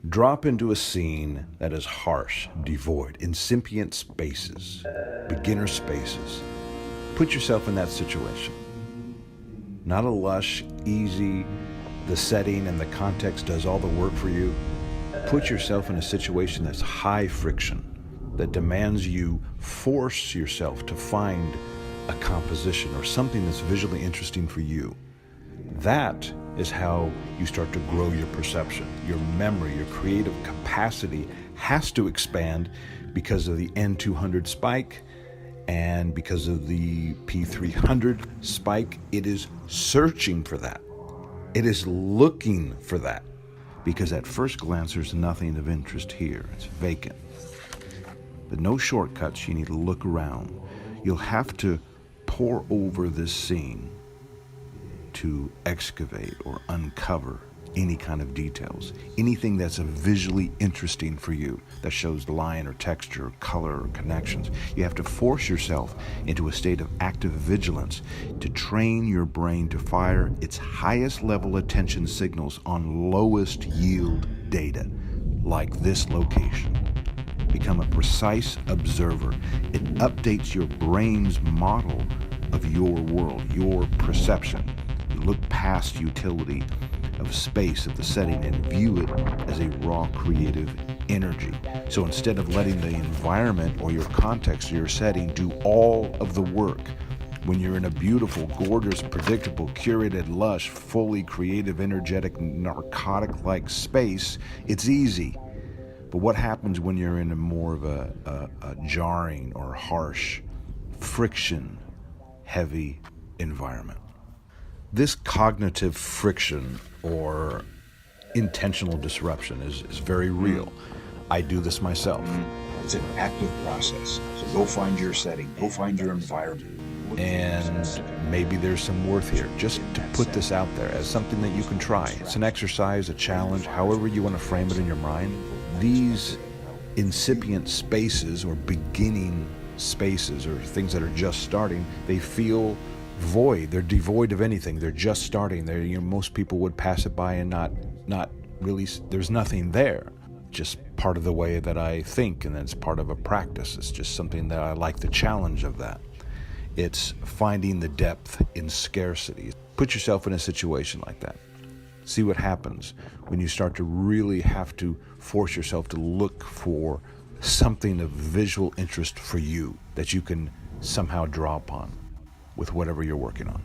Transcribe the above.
Drop into a scene that is harsh, devoid, incipient spaces, beginner spaces. Put yourself in that situation. Not a lush, easy, the setting and the context does all the work for you. Put yourself in a situation that's high friction, that demands you force yourself to find a composition or something that's visually interesting for you. That is how you start to grow your perception. Your memory, your creative capacity has to expand because of the N200 spike and because of the P300 spike. It is searching for that. It is looking for that, because at first glance there's nothing of interest here. It's vacant. But no shortcuts. You need to look around. You'll have to pore over this scene to excavate or uncover any kind of details, anything that's visually interesting for you, that shows line or texture, or color or connections. You have to force yourself into a state of active vigilance to train your brain to fire its highest level attention signals on lowest yield data, like this location. Become a precise observer. It updates your brain's model of your world, your perception. You look past utility of space, of the setting, and view it as a raw creative energy. So instead of letting the environment or your context or your setting do all of the work, when you're in a beautiful, gorgeous, predictable, curated, lush, fully creative, energetic, narcotic-like space, it's easy. But what happens when you're in a more of a jarring or harsh, friction-heavy environment? This cognitive friction or intentional disruption is very real. I do this myself. It's an active process. So go find your setting, go find your environment. And maybe there's some worth here, just to put this out there as something that you can try. It's an exercise, a challenge, however you want to frame it in your mind. These incipient spaces or beginning spaces or things that are just starting, they feel void. They're devoid of anything. They're just starting. Most people would pass it by and not really, there's nothing there. Just part of the way that I think, and it's part of a practice. It's just something that I like the challenge of that. It's finding the depth in scarcity. Put yourself in a situation like that. See what happens when you start to really have to force yourself to look for something of visual interest for you that you can somehow draw upon with whatever you're working on.